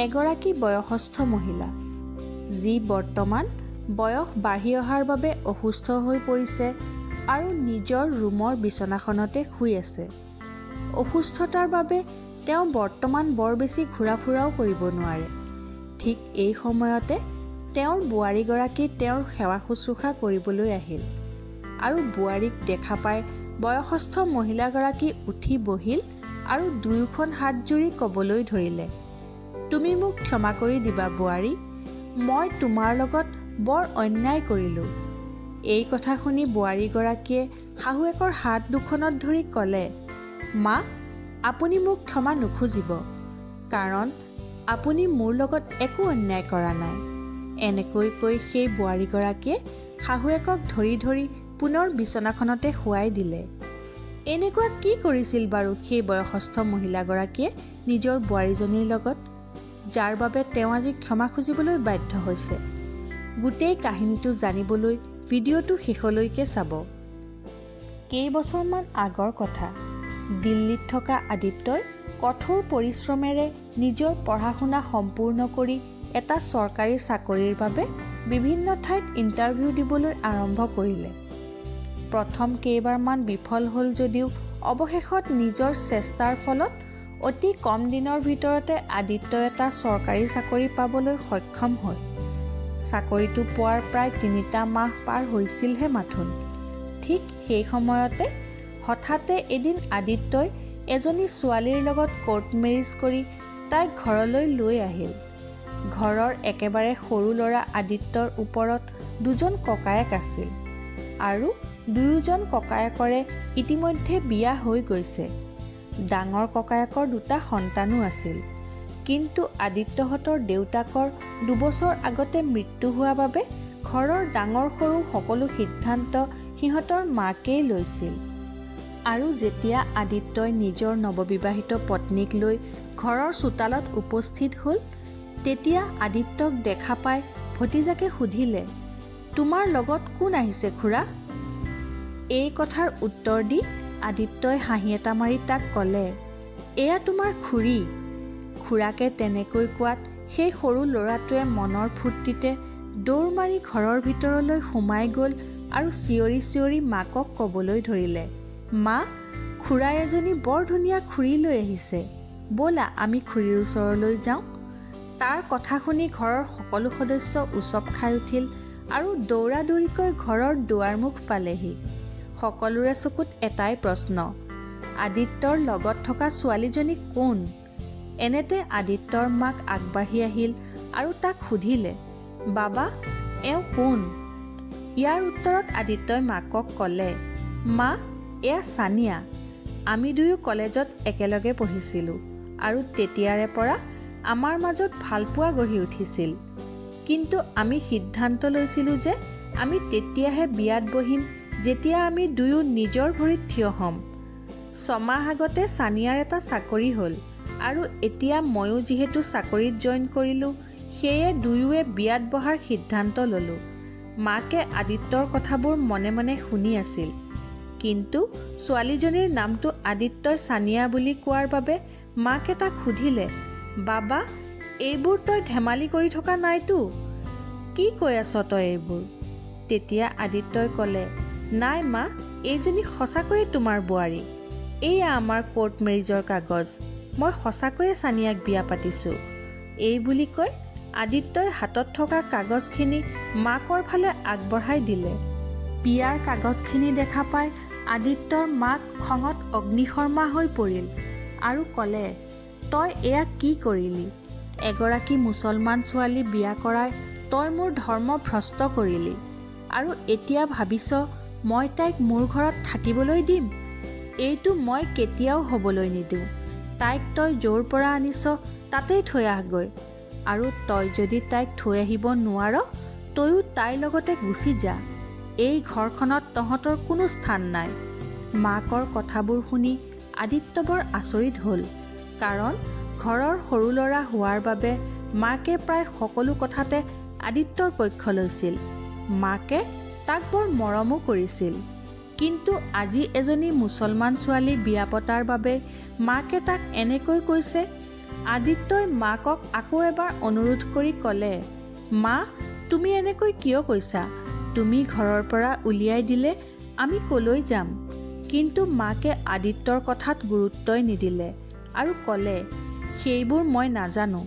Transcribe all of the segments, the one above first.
এগৰাকী বয়সস্থ মহিলা যি বৰ্তমান বয়স বাঢ়ি অহাৰ বাবে অসুস্থ হৈ পৰিছে আৰু নিজৰ ৰুমৰ বিচনাখনতে শুই আছে। অসুস্থতাৰ বাবে তেওঁ বৰ্তমান বৰ বেছি ঘূৰা-ফুৰাও কৰিব নোৱাৰে। ঠিক এই সময়তে তেওঁৰ বোৱাৰীগৰাকী তেওঁৰ সেৱা শুশ্ৰূষা কৰিবলৈ আহিল আৰু বোৱাৰীক দেখা পাই বয়সস্থ মহিলাগৰাকী উঠি বহিল আৰু দুয়োখন হাত জুৰি ক'বলৈ ধৰিলে, "তুমি মোক ক্ষমা কৰি দিবা বোৱাৰী, মই তোমাৰ লগত বৰ অন্যায় কৰিলোঁ।" এই কথা শুনি বোৱাৰীগৰাকীয়ে শাহুৱেকৰ হাত দুখনত ধৰি ক'লে, "মা, আপুনি মোক ক্ষমা নুখুজিব, কাৰণ আপুনি মোৰ লগত একো অন্যায় কৰা নাই।" এনেকৈ কৈ সেই বোৱাৰীগৰাকীয়ে শাহুৱেকক ধৰি ধৰি পুনৰ বিচনাখনতে শুৱাই দিলে। এনেকুৱা কি কৰিছিল বাৰু সেই বয়সস্থ মহিলাগৰাকীয়ে নিজৰ বোৱাৰীজনীৰ লগত, যাৰ বাবে তেওঁ আজি ক্ষমা খুজিবলৈ বাধ্য হৈছে? গোটেই কাহিনীটো জানিবলৈ ভিডিঅ'টো শেষলৈকে চাব। কেইবছৰমান আগৰ কথা। দিল্লীত থকা আদিত্যই কঠোৰ পৰিশ্ৰমেৰে নিজৰ পঢ়া-শুনা সম্পূৰ্ণ কৰি এটা চৰকাৰী চাকৰিৰ বাবে বিভিন্ন ঠাইত ইণ্টাৰভিউ দিবলৈ আৰম্ভ কৰিলে। প্ৰথম কেইবাৰমান বিফল হ'ল যদিও অৱশেষত নিজৰ চেষ্টাৰ ফলত অতি কম দিনৰ ভিতৰতে আদিত্যই এটা চৰকাৰী চাকৰি পাবলৈ সক্ষম হয়। চাকৰিটো পোৱাৰ প্ৰায় ৩টা মাহ পাৰ হৈছিলহে মাথোন। ঠিক সেই সময়তে হঠাতে এদিন আদিত্যই এজনী ছোৱালীৰ লগত কোৰ্ট মেৰিজ কৰি তাইক ঘৰলৈ লৈ আহিল। ঘৰৰ একেবাৰে সৰু ল'ৰা আদিত্যৰ ওপৰত দুজন ককায়েক আছিল আৰু দুয়োজন ককায়েকৰে ইতিমধ্যে বিয়া হৈ গৈছে। ডাঙৰ ককায়েকৰ 2টা সন্তানো আছিল, কিন্তু আদিত্যহঁতৰ দেউতাকৰ 2 বছৰ আগতে মৃত্যু হোৱা বাবে ঘৰৰ ডাঙৰ সৰু সকলো সিদ্ধান্ত সিহঁতৰ মাকেই লৈছিল। আৰু যেতিয়া আদিত্যই নিজৰ নৱবিবাহিত পত্নীক লৈ ঘৰৰ চোতালত উপস্থিত হ'ল, তেতিয়া আদিত্যক দেখা পাই ভতিজাকে সুধিলে, "তোমাৰ লগত কোন আহিছে খুৰা?" এই কথাৰ উত্তৰ দি আদিত্যই হাঁহি এটা মাৰি তাক ক'লে, "এয়া তোমাৰ খুৰী।" খুৰাকে তেনেকৈ কোৱাত সেই সৰু ল'ৰাটোৱে মনৰ ফূৰ্তিতে দৌৰ মাৰি ঘৰৰ ভিতৰলৈ সোমাই গ'ল আৰু চিঞৰি চিঞৰি মাকক ক'বলৈ ধৰিলে, "মা, খুৰাই এজনী বৰ ধুনীয়া খুৰী লৈ আহিছে, ব'লা আমি খুৰীৰ ওচৰলৈ যাওঁ।" তাৰ কথা শুনি ঘৰৰ সকলো সদস্য উচপ খাই উঠিল আৰু দৌৰা-দৌৰিকৈ ঘৰৰ দুৱাৰমুখ পালেহি। সকলোৰে চকুত এটাই প্ৰশ্ন, আদিত্যৰ লগত থকা ছোৱালীজনী কোন? এনেতে আদিত্যৰ মাক আগবাঢ়ি আহিল আৰু তাক সুধিলে, "বাবা, এওঁ কোন?" ইয়াৰ উত্তৰত আদিত্যই মাকক ক'লে, "মা, এয়া ছানিয়া। আমি দুয়ো কলেজত একেলগে পঢ়িছিলোঁ আৰু তেতিয়াৰে পৰা আমাৰ মাজত ভালপোৱা গঢ়ি উঠিছিল। কিন্তু আমি সিদ্ধান্ত লৈছিলোঁ যে আমি তেতিয়াহে বিয়াত বহিম যেতিয়া আমি দুয়ো নিজৰ ভৰিত থিয় হ'ম। 6 মাহ আগতে ছানিয়াৰ এটা চাকৰি হ'ল আৰু এতিয়া ময়ো যিহেতু চাকৰিত জইন কৰিলোঁ, সেয়ে দুয়োৱে বিয়াত বহাৰ সিদ্ধান্ত ল'লোঁ।" মাকে আদিত্যৰ কথাবোৰ মনে মনে শুনি আছিল, কিন্তু ছোৱালীজনীৰ নামটো আদিত্যই ছানিয়া বুলি কোৱাৰ বাবে মাকে তাক সুধিলে, "বাবা, এইবোৰ তই ধেমালি কৰি থকা নাইতো? কি কৈ আছ তই এইবোৰ?" তেতিয়া আদিত্যই ক'লে, "নাই মা, এইজনী সঁচাকৈয়ে তোমাৰ বোৱাৰী। এইয়া আমাৰ কোৰ্ট মেৰিজৰ কাগজ। মই সঁচাকৈয়ে ছানিয়াক বিয়া পাতিছোঁ।" এই বুলি কৈ আদিত্যই হাতত থকা কাগজখিনি মাকৰ ফালে আগবঢ়াই দিলে। বিয়াৰ কাগজখিনি দেখা পাই আদিত্যৰ মাক খঙত অগ্নিশৰ্মা হৈ পৰিল আৰু ক'লে, "তই এয়া কি কৰিলি? এগৰাকী মুছলমান ছোৱালী বিয়া কৰাই তই মোৰ ধৰ্ম ভ্ৰষ্ট কৰিলি আৰু এতিয়া ভাবিছ মই তাইক মোৰ ঘৰত থাকিবলৈ দিম? এইটো মই কেতিয়াও হ'বলৈ নিদিওঁ। তাইক তই য'ৰ পৰা আনিছ তাতেই থৈ আহগৈ, আৰু তই যদি তাইক থৈ আহিব নোৱাৰ, তয়ো তাইৰ লগতে গুচি যা। এই ঘৰখনত তহঁতৰ কোনো স্থান নাই।" মাকৰ কথাবোৰ শুনি আদিত্য বৰ আচৰিত হ'ল, কাৰণ ঘৰৰ সৰু ল'ৰা হোৱাৰ বাবে মাকে প্ৰায় সকলো কথাতে আদিত্যৰ পক্ষ লৈছিল। মাকে তাক বৰ মৰমো কৰিছিল, কিন্তু আজি এজনী মুছলমান ছোৱালী বিয়া পতাৰ বাবে মাকে তাক এনেকৈ কৈছে, আদিত্যই মাকক আকৌ এবাৰ অনুৰোধ কৰি ক'লে, মা, তুমি এনেকৈ কিয় কৈছা? তুমি ঘৰৰ পৰা উলিয়াই দিলে আমি ক'লৈ যাম? কিন্তু মাকে আদিত্যৰ কথাত গুৰুত্বই নিদিলে আৰু ক'লে, সেইবোৰ মই নাজানো।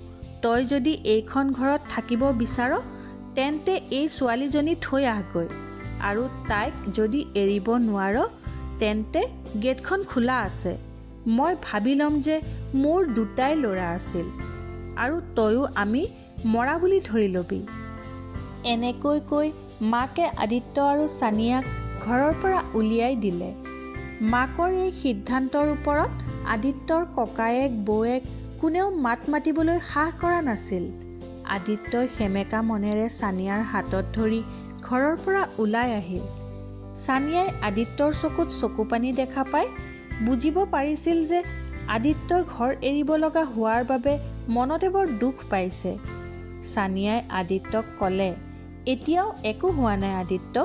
তই যদি এইখন ঘৰত থাকিব বিচাৰ তেন্তে এই ছোৱালীজনী থৈ আহগৈ, আৰু তাইক যদি এৰিব নোৱাৰ তেন্তে গেটখন খোলা আছে। মই ভাবি ল'ম যে মোৰ দুটাই ল'ৰা আছিল আৰু তয়ো আমি মৰা বুলি ধৰি ল'বি। এনেকৈ কৈ মাকে আদিত্য আৰু ছানিয়াক ঘৰৰ পৰা উলিয়াই দিলে। মাকৰ এই সিদ্ধান্তৰ ওপৰত আদিত্যৰ ককায়েক বৌয়েক কোনেও মাত মাতিবলৈ সাহ কৰা নাছিল। আদিত্যই সেমেকা মনেৰে ছানিয়াৰ হাতত ধৰি ঘৰৰ পৰা ওলাই আহিল। ছানিয়াই আদিত্যৰ চকুত চকুপানী দেখা পাই বুজিব পাৰিছিল যে আদিত্যই ঘৰ এৰিব লগা হোৱাৰ বাবে মনতে বৰ দুখ পাইছে। ছানিয়াই আদিত্যক ক'লে, এতিয়াও একো হোৱা নাই আদিত্য।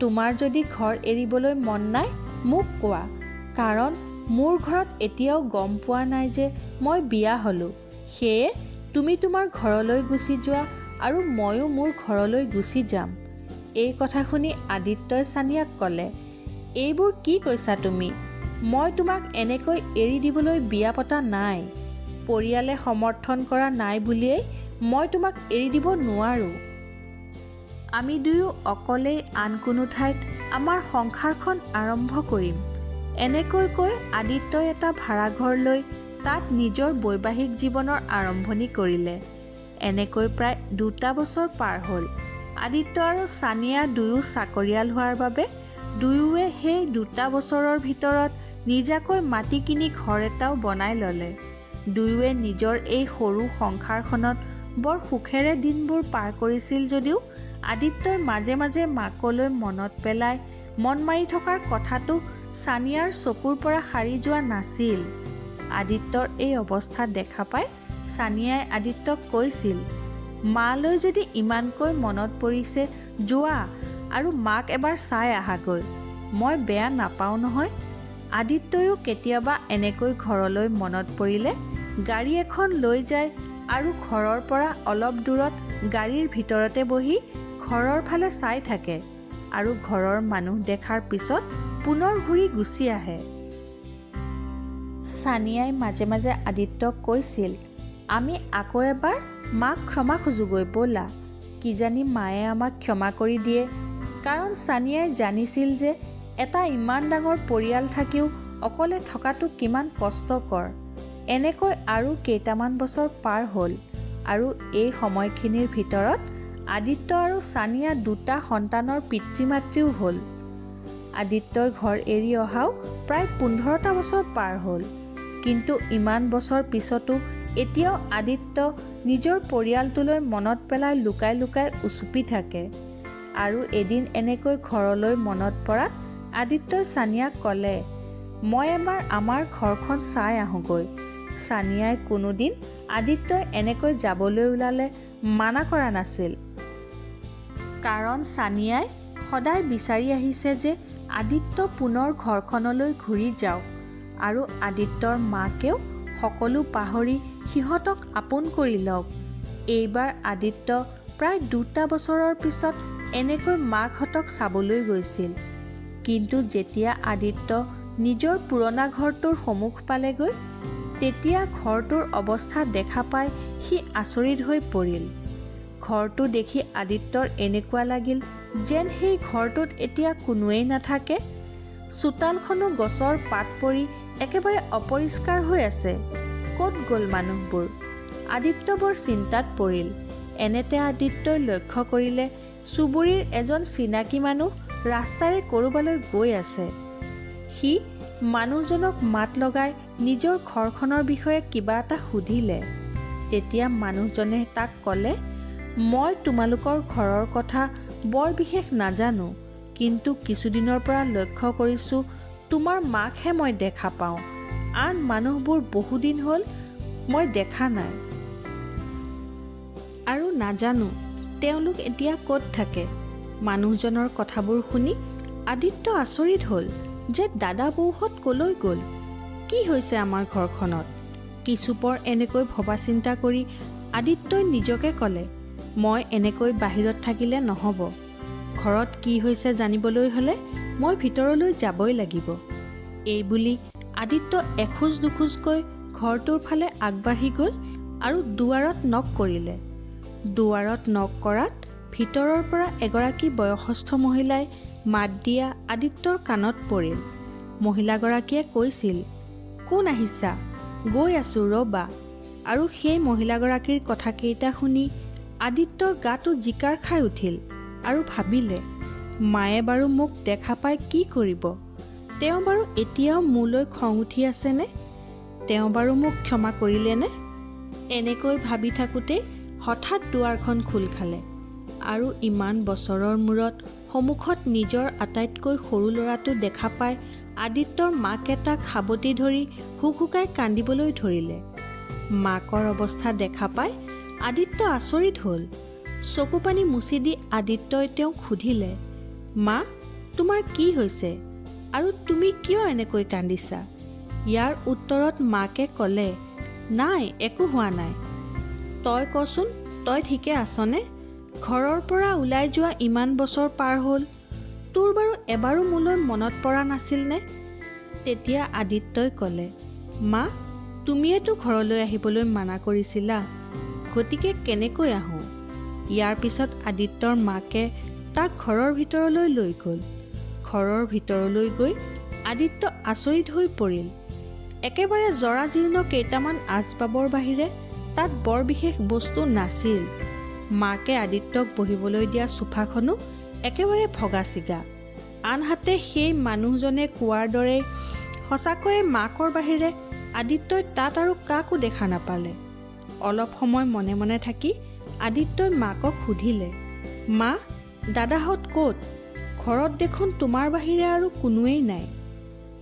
তোমাৰ যদি ঘৰ এৰিবলৈ মন নাই মোক কোৱা, কাৰণ মোৰ ঘৰত এতিয়াও গম পোৱা নাই যে মই বিয়া হ'লোঁ। সেয়ে তুমি তোমাৰ ঘৰলৈ গুচি যোৱা আৰু ময়ো মোৰ ঘৰলৈ গুচি যাম। এই কথা শুনি আদিত্যই ছানিয়াক ক'লে, এইবোৰ কি কৈছা তুমি? মই তোমাক এনেকৈ এৰি দিবলৈ বিয়া পতা নাই। পৰিয়ালে সমৰ্থন কৰা নাই বুলিয়েই মই তোমাক এৰি দিব নোৱাৰোঁ। আমি দুয়ো অকলেই আন কোনো ঠাইত আমাৰ সংসাৰখন আৰম্ভ কৰিম। এনেকৈ কৈ আদিত্যই এটা ভাড়াঘৰ লৈ তাত নিজৰ বৈবাহিক জীৱনৰ আৰম্ভণি কৰিলে। এনেকৈ প্ৰায় 2টা বছৰ পাৰ হ'ল। আদিত্য আৰু ছানিয়া দুয়ো চাকৰিয়াল হোৱাৰ বাবে দুয়োৱে সেই 2টা বছৰৰ ভিতৰত নিজাকৈ মাটি কিনি ঘৰ এটাও বনাই ল'লে। দুয়োৱে নিজৰ এই সৰু সংসাৰখনত বৰ সুখেৰে দিনবোৰ পাৰ কৰিছিল যদিও আদিত্যই মাজে মাজে মাকলৈ মনত পেলাই মন মাৰি থকাৰ কথাটো ছানিয়াৰ চকুৰ পৰা সাৰি যোৱা নাছিল। আদিত্যৰ এই অৱস্থা দেখা পাই ছানিয়াই আদিত্যক কৈছিল, মালৈ যদি ইমানকৈ মনত পৰিছে যোৱা আৰু মাক এবাৰ চাই আহাগৈ। মই বেয়া নাপাওঁ নহয়। আদিত্যয়ো কেতিয়াবা এনেকৈ ঘৰলৈ মনত পৰিলে গাড়ী এখন লৈ যায় আৰু ঘৰৰ পৰা অলপ দূৰত গাড়ীৰ ভিতৰতে বহি ঘৰৰ ফালে চাই থাকে আৰু ঘৰৰ মানুহ দেখাৰ পিছত পুনৰ ঘূৰি গুচি আহে। ছানিয়াই মাজে মাজে আদিত্যক কৈছিল, আমি আকৌ এবাৰ মাক ক্ষমা খোজোগৈ ব'লা। কিজানি মায়ে আমাক ক্ষমা কৰি দিয়ে। কাৰণ ছানিয়াই জানিছিল যে এটা ইমান ডাঙৰ পৰিয়াল থাকিও অকলে থকাটো কিমান কষ্টকৰ। এনেকৈ আৰু কেইটামান বছৰ পাৰ হ'ল আৰু এই সময়খিনিৰ ভিতৰত আদিত্য আৰু ছানিয়া 2টা সন্তানৰ পিতৃ মাতৃও হ'ল। আদিত্যই ঘৰ এৰি অহাও প্ৰায় 15টা বছৰ পাৰ হ'ল। কিন্তু ইমান বছৰ পিছতো এতিয়াও আদিত্য নিজৰ পৰিয়ালটোলৈ মনত পেলাই লুকাই লুকাই উচুপি থাকে। আৰু এদিন এনেকৈ ঘৰলৈ মনত পৰাত আদিত্যই ছানিয়াক ক'লে, মই এবাৰ আমাৰ ঘৰখন চাই আহোঁগৈ। ছানিয়াই কোনোদিন আদিত্যই এনেকৈ যাবলৈ ওলালে মানা কৰা নাছিল। কাৰণ ছানিয়াই সদায় বিচাৰি আহিছে যে আদিত্য পুনৰ ঘৰখনলৈ ঘূৰি যাওক আৰু আদিত্যৰ মাকেও সকলো পাহৰি সিহঁতক আপোন কৰি লওক। এইবাৰ আদিত্য প্ৰায় 2টা বছৰৰ পিছত এনেকৈ মাকহঁতক চাবলৈ গৈছিল। কিন্তু যেতিয়া আদিত্য নিজৰ পুৰণা ঘৰটোৰ সন্মুখ পালেগৈ তেতিয়া ঘৰটোৰ অৱস্থা দেখা পাই সি আচৰিত হৈ পৰিল। ঘৰটো দেখি আদিত্যৰ এনেকুৱা লাগিল যেন সেই ঘৰটোত এতিয়া কোনোৱেই নাথাকে। চোতালখনো গছৰ পাত পৰি একেবাৰে অপৰিষ্কাৰ হৈ আছে। ক'ত গ'ল মানুহবোৰ? আদিত্য বৰ চিন্তাত পৰিল। এনেতে আদিত্যই লক্ষ্য কৰিলে চুবুৰীৰ এজন চিনাকি মানুহ ৰাস্তাৰে ক'ৰবালৈ গৈ আছে। সি মানুহজনক মাত লগাই নিজৰ ঘৰখনৰ বিষয়ে কিবা এটা সুধিলে। তেতিয়া মানুহজনে তাক ক'লে, মই তোমালোকৰ ঘৰৰ কথা বৰ বিশেষ নাজানো, কিন্তু কিছুদিনৰ পৰা লক্ষ্য কৰিছোঁ তোমাৰ মাকহে মই দেখা পাওঁ। আন মানুহবোৰ বহুদিন হ'ল মই দেখা নাই আৰু নাজানো তেওঁলোক এতিয়া ক'ত থাকে। মানুহজনৰ কথাবোৰ শুনি আদিত্য আচৰিত হ'ল যে দাদা বৌহঁত ক'লৈ গ'ল? কি হৈছে আমাৰ ঘৰখনত? কিছুপৰ এনেকৈ ভবা চিন্তা কৰি আদিত্যই নিজকে ক'লে, মই এনেকৈ বাহিৰত থাকিলে নহ'ব। ঘৰত কি হৈছে জানিবলৈ হ'লে মই ভিতৰলৈ যাবই লাগিব। এই বুলি আদিত্য এখোজ দুখোজকৈ ঘৰটোৰ ফালে আগবাঢ়ি গ'ল আৰু দুৱাৰত নক কৰিলে। দুৱাৰত নক কৰাত ভিতৰৰ পৰা এগৰাকী বয়সস্থ মহিলাই মাত দিয়া আদিত্যৰ কাণত পৰিল। মহিলাগৰাকীয়ে কৈছিল, কোন আহিছা? গৈ আছোঁ ৰ'বা। আৰু সেই মহিলাগৰাকীৰ কথাকেইটা শুনি আদিত্যৰ গাটো জিকাৰ খাই উঠিল আৰু ভাবিলে, মায়ে বাৰু মোক দেখা পাই কি কৰিব? তেওঁ বাৰু এতিয়াও মোলৈ খং উঠি আছেনে? তেওঁ বাৰু মোক ক্ষমা কৰিলেনে? এনেকৈ ভাবি থাকোঁতেই হঠাৎ দুৱাৰখন খোল খালে আৰু ইমান বছৰৰ মূৰত সন্মুখত নিজৰ আটাইতকৈ সৰু ল'ৰাটো দেখা পাই আদিত্যৰ মাকে তাক সাবটি ধৰি হুকহুকাই কান্দিবলৈ ধৰিলে। মাকৰ অৱস্থা দেখা পাই আদিত্য আচৰিত হ'ল। চকু পানী মুচি দি আদিত্যই তেওঁক সুধিলে, মা, তোমাৰ কি হৈছে আৰু তুমি কিয় এনেকৈ কান্দিছা? ইয়াৰ উত্তৰত মাকে ক'লে, নাই, একো হোৱা নাই। তই কচোন, তই ঠিকে আছনে? ঘৰৰ পৰা ওলাই যোৱা ইমান বছৰ পাৰ হ'ল, তোৰ বাৰু এবাৰো মোলৈ মনত পৰা নাছিলনে? তেতিয়া আদিত্যই ক'লে, মা, তুমিয়েতো ঘৰলৈ আহিবলৈ মানা কৰিছিলা, গতিকে কেনেকৈ আহোঁ? ইয়াৰ পিছত আদিত্যৰ মাকে তাক ঘৰৰ ভিতৰলৈ লৈ গ'ল। ঘৰৰ ভিতৰলৈ গৈ আদিত্য আচৰিত হৈ পৰিল। একেবাৰে জৰাজীৰ্ণ কেইটামান আচবাবৰ বাহিৰে তাত বৰ বিশেষ বস্তু নাছিল। মাকে আদিত্যক বহিবলৈ দিয়া চোফাখনো একেবাৰে ভগা ছিগা। আনহাতে সেই মানুহজনে কোৱাৰ দৰে সঁচাকৈয়ে মাকৰ বাহিৰে আদিত্যই তাত আৰু কাকো দেখা নাপালে। অলপ সময় মনে মনে থাকি আদিত্যই মাকক সুধিলে, মা, দাদাহঁত ক'ত? ঘৰত দেখোন তোমাৰ বাহিৰে আৰু কোনোৱেই নাই।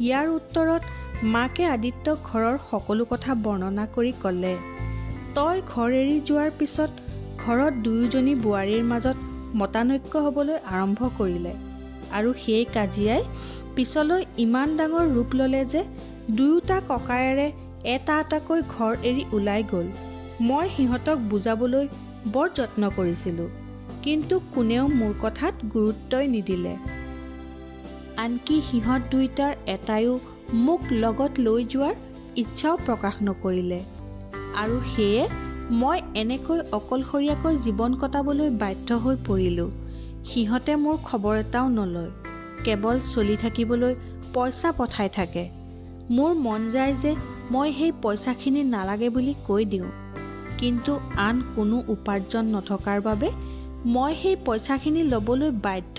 ইয়াৰ উত্তৰত মাকে আদিত্যক ঘৰৰ সকলো কথা বৰ্ণনা কৰি ক'লে, তই ঘৰ এৰি যোৱাৰ পিছত ঘৰত দুয়োজনী বোৱাৰীৰ মাজত মতানৈক্য হ'বলৈ আৰম্ভ কৰিলে আৰু সেই কাজিয়াই পিছলৈ ইমান ডাঙৰ ৰূপ ল'লে যে দুয়োটা ককায়েৰে এটা এটাকৈ ঘৰ এৰি ওলাই গ'ল। মই সিহঁতক বুজাবলৈ বৰ যত্ন কৰিছিলোঁ, কিন্তু কোনেও মোৰ কথাত গুৰুত্বই নিদিলে। আনকি সিহঁত দুয়োটাৰ এটাইও মোক লগত লৈ যোৱাৰ ইচ্ছাও প্ৰকাশ নকৰিলে আৰু সেয়ে মই এনেকৈ অকলশৰীয়াকৈ জীৱন কটাবলৈ বাধ্য হৈ পৰিলোঁ। সিহঁতে মোৰ খবৰ এটাও নলয়, কেৱল চলি থাকিবলৈ পইচা পঠাই থাকে। মোৰ মন যায় যে মই সেই পইচাখিনি নালাগে বুলি কৈ দিওঁ, কিন্তু আন কোনো উপাৰ্জন নথকাৰ বাবে মই সেই পইচাখিনি ল'বলৈ বাধ্য।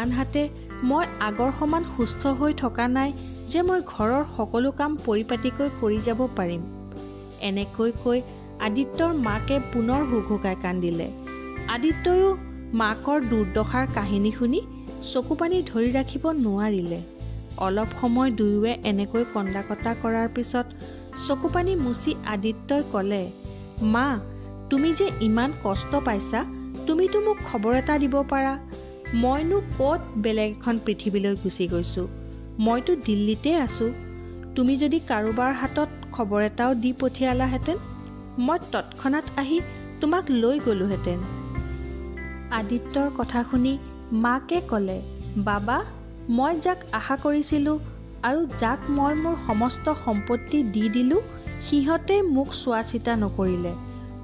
আনহাতে মই আগৰ সমান সুস্থ হৈ থকা নাই যে মই ঘৰৰ সকলো কাম পৰিপাটিকৈ কৰি যাব পাৰিম। এনেকৈ কৈ আদিত্যৰ মাকে পুনৰ হুকহুকাই কান্দিলে। আদিত্যয়ো মাকৰ দুৰ্দশাৰ কাহিনী শুনি চকু পানী ধৰি ৰাখিব নোৱাৰিলে। অলপ সময় দুয়োৱে এনেকৈ কন্দা কটা কৰাৰ পিছত চকু পানী মুচি আদিত্যই ক'লে, মা, তুমি যে ইমান কষ্ট পাইছা, তুমিতো মোক খবৰ এটা দিব পাৰা। মইনো ক'ত বেলেগ এখন পৃথিৱীলৈ গুচি গৈছোঁ, মইতো দিল্লীতে আছোঁ। তুমি যদি কাৰোবাৰ হাতত খবৰ এটাও দি পঠিয়ালাহেঁতেন, মই তৎক্ষণাত আহি তোমাক লৈ গ'লোহেঁতেন। আদিত্যৰ কথা শুনি মাকে ক'লে, বাবা, মই যাক আশা কৰিছিলোঁ আৰু যাক মই মোৰ সমস্ত সম্পত্তি দি দিলোঁ, সিহঁতে মোক চোৱা চিতা নকৰিলে।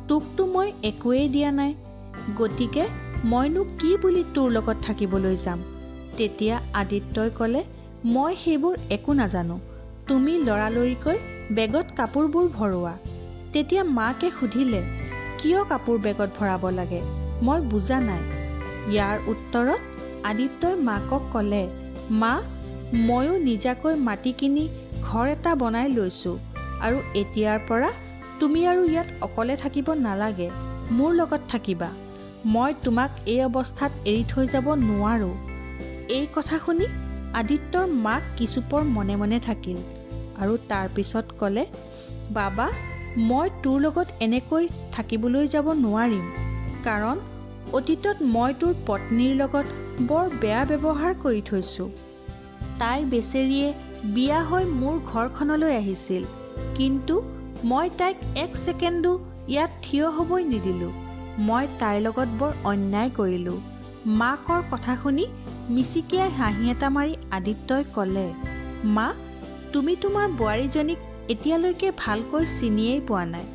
তোকতো মই একোৱেই দিয়া নাই, গতিকে মইনো কি বুলি তোৰ লগত থাকিবলৈ যাম? তেতিয়া আদিত্যই ক'লে, মই সেইবোৰ একো নাজানো, তুমি লৰালৰিকৈ বেগত কাপোৰবোৰ ভৰোৱা। তেতিয়া মাকে সুধিলে, কিয় কাপোৰ বেগত ভৰাব লাগে? মই বুজা নাই। ইয়াৰ উত্তৰত আদিত্যই মাকক ক'লে, মা, ময়ো নিজাকৈ মাটি কিনি ঘৰ এটা বনাই লৈছোঁ আৰু এতিয়াৰ পৰা তুমি আৰু ইয়াত অকলে থাকিব নালাগে, মোৰ লগত থাকিবা। মই তোমাক এই অৱস্থাত এৰি থৈ যাব নোৱাৰোঁ। এই কথা শুনি আদিত্যৰ মাক কিছুপৰ মনে মনে থাকিল আৰু তাৰ পিছত ক'লে, বাবা, মই তোৰ লগত এনেকৈ থাকিবলৈ যাব নোৱাৰিম, কাৰণ অতীতত মই তোৰ পত্নীৰ লগত বৰ বেয়া ব্যৱহাৰ কৰি থৈছোঁ। তাই বেচেৰীয়ে বিয়া হৈ মোৰ ঘৰখনলৈ আহিছিল, কিন্তু মই তাইক এক ছেকেণ্ডো ইয়াত থিয় হ'বই নিদিলোঁ। মই তাইৰ লগত বৰ অন্যায় কৰিলোঁ। মাকৰ কথা শুনি মিচিকিয়াই হাঁহি এটা মাৰি আদিত্যই ক'লে, মা, তুমি তোমাৰ বোৱাৰীজনীক এতিয়ালৈকে ভালকৈ চিনিয়েই পোৱা নাই।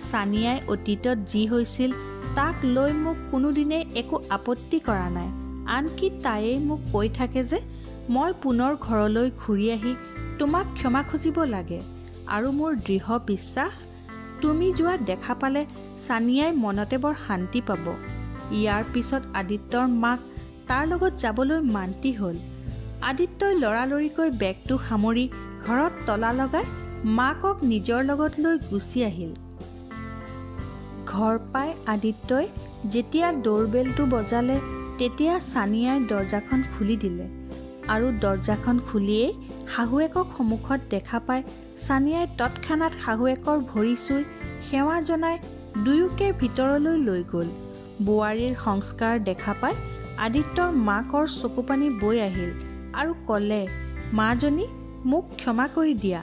ছানিয়াই অতীতত যি হৈছিল তাক লৈ মোক কোনোদিনেই একো আপত্তি কৰা নাই। আনকি তাইয়েই মোক কৈ থাকে যে মই পুনৰ ঘৰলৈ ঘূৰি আহি তোমাক ক্ষমা খুজিব লাগে। আৰু মোৰ দৃঢ় বিশ্বাস, তুমি যোৱা দেখা পালে ছানিয়াই মনতে বৰ শান্তি পাব। ইয়াৰ পিছত আদিত্যৰ মাক তাৰ লগত যাবলৈ মান্তি হ'ল। আদিত্যই লৰালৰিকৈ বেগটো সামৰি ঘৰত তলা লগাই মাকক নিজৰ লগত লৈ গুচি আহিল। ঘৰ পাই আদিত্যই যেতিয়া ডোৰবেলটো বজালে তেতিয়া ছানিয়াই দৰজাখন খুলি দিলে। আৰু দৰজাখন খুলিয়েই শাহুৱেকক সন্মুখত দেখা পাই ছানিয়াই তৎক্ষণাত শাহুৱেকৰ ভৰি চুই সেৱা জনাই দুয়োকে ভিতৰলৈ লৈ গ'ল। বোৱাৰীৰ সংস্কাৰ দেখা পাই আদিত্যৰ মাকৰ চকুপানী বৈ আহিল আৰু ক'লে, মাজনী, মোক ক্ষমা কৰি দিয়া।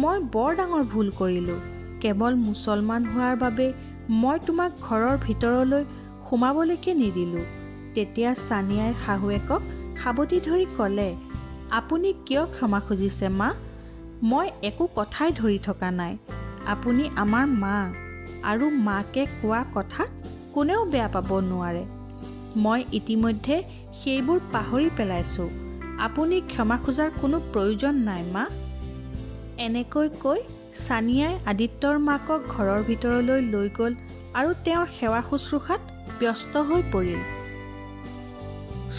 মই বৰ ডাঙৰ ভুল কৰিলোঁ। কেৱল মুছলমান হোৱাৰ বাবে মই তোমাক ঘৰৰ ভিতৰলৈ সোমাবলৈকে নিদিলোঁ। তেতিয়া ছানিয়াই শাহুৱেকক সাবটি ধৰি ক'লে, আপুনি কিয় ক্ষমা খুজিছে মা? মই একো কথাই ধৰি থকা নাই। আপুনি আমাৰ মা, আৰু মাকে কোৱা কথাত কোনেও বেয়া পাব নোৱাৰে। মই ইতিমধ্যে সেইবোৰ পাহৰি পেলাইছোঁ। আপুনি ক্ষমা খোজাৰ কোনো প্ৰয়োজন নাই মা। এনেকৈ কৈ ছানিয়াই আদিত্যৰ মাকক ঘৰৰ ভিতৰলৈ লৈ গ'ল আৰু তেওঁৰ সেৱা শুশ্ৰূষাত ব্যস্ত হৈ পৰিল।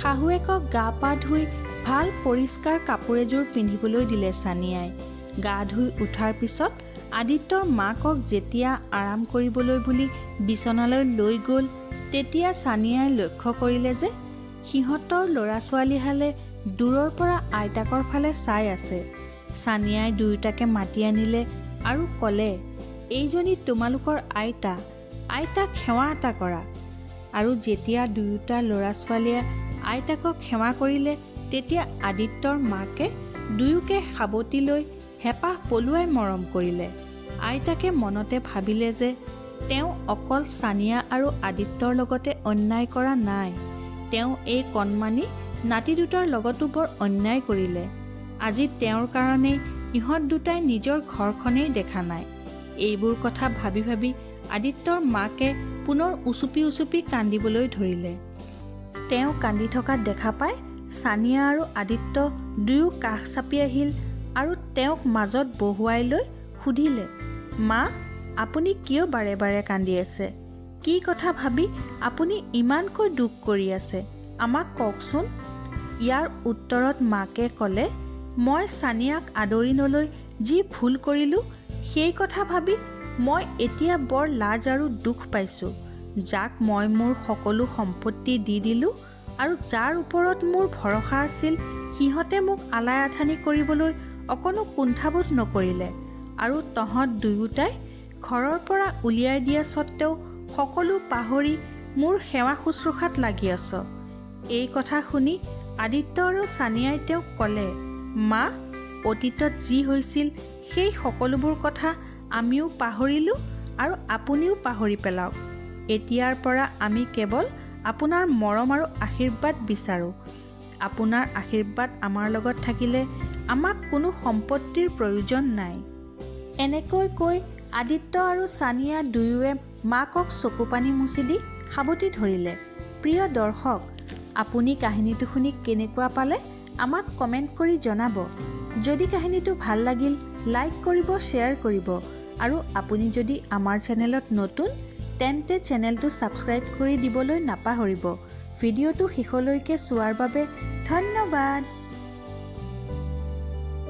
শাহুৱেকক গা পা ধুই ভাল পৰিষ্কাৰ কাপোৰ এযোৰ পিন্ধিবলৈ দিলে ছানিয়াই। গা ধুই উঠাৰ পিছত আদিত্যৰ মাকক যেতিয়া আৰাম কৰিবলৈ বুলি বিচনালৈ লৈ গ'ল তেতিয়া ছানিয়াই লক্ষ্য কৰিলে যে সিহঁতৰ ল'ৰা ছোৱালীহালে দূৰৰ পৰা আইতাকৰ ফালে চাই আছে। ছানিয়াই দুয়োটাকে মাতি আনিলে আৰু ক'লে, এইজনী তোমালোকৰ আইতা। আইতাক সেৱা এটা কৰা। আৰু যেতিয়া দুয়োটা ল'ৰা ছোৱালীয়ে আইতাকক সেৱা কৰিলে তেতিয়া আদিত্যৰ মাকে দুয়োকে সাবটি লৈ হেঁপাহ পলুৱাই মৰম কৰিলে। আইতাকে মনতে ভাবিলে যে তেওঁ অকল ছানিয়া আৰু আদিত্যৰ লগতে অন্যায় কৰা নাই, তেওঁ এই কণমানি নাতি দুটাৰ লগতো বৰ অন্যায় কৰিলে। আজি তেওঁৰ কাৰণেই ইহঁত দুটাই নিজৰ ঘৰখনেই দেখা নাই। এইবোৰ কথা ভাবি ভাবি আদিত্যৰ মাকে পুনৰ উচুপি উচুপি কান্দিবলৈ ধৰিলে। তেওঁ কান্দি থকা দেখা পাই ছানিয়া আৰু আদিত্য দুয়ো কাষ চাপি আহিল আৰু তেওঁক মাজত বহুৱাই লৈ সুধিলে, মা, আপুনি কিয় বাৰে বাৰে কান্দি আছে? কি কথা ভাবি আপুনি ইমানকৈ দুখ কৰি আছে? আমাক কওকচোন। ইয়াৰ উত্তৰত মাকে ক'লে, মই ছানিয়াক আদৰি নলৈ যি ভুল কৰিলোঁ সেই কথা ভাবি মই এতিয়া বৰ লাজ আৰু দুখ পাইছোঁ। যাক মই মোৰ সকলো সম্পত্তি দি দিলোঁ আৰু যাৰ ওপৰত মোৰ ভৰসা আছিল সিহঁতে মোক আলাই আথানি কৰিবলৈ অকণো কুণ্ঠাবোধ নকৰিলে। আৰু তহঁত দুয়োটাই ঘৰৰ পৰা উলিয়াই দিয়া স্বত্তেও সকলো পাহৰি মোৰ সেৱা শুশ্ৰূষাত লাগি আছ। এই কথা শুনি আদিত্য আৰু ছানিয়াই তেওঁক ক'লে, মা, অতীতত যি হৈছিল সেই সকলোবোৰ কথা আমিও পাহৰিলোঁ আৰু আপুনিও পাহৰি পেলাওক। এতিয়াৰ পৰা আমি কেৱল আপোনাৰ মৰম আৰু আশীৰ্বাদ বিচাৰোঁ। আপোনাৰ আশীৰ্বাদ আমাৰ লগত থাকিলে আমাক কোনো সম্পত্তিৰ প্ৰয়োজন নাই। এনেকৈ কৈ আদিত্য আৰু ছানিয়া দুয়োৱে মাকক চকুপানী মুচি দি সাবটি ধৰিলে। প্ৰিয় দৰ্শক, আপুনি কাহিনীটো শুনি কেনেকুৱা পালে আমাক কমেণ্ট কৰি জনাব। যদি কাহিনীটো ভাল লাগিল লাইক কৰিব, শ্বেয়াৰ কৰিব আৰু আপুনি যদি আমাৰ চেনেলত নতুন তেন্তে চেনেলটো ছাবস্ক্ৰাইব কৰি দিবলৈ নাপাহৰিব। ভিডিঅ'টো শেষলৈকে চোৱাৰ বাবে ধন্যবাদ।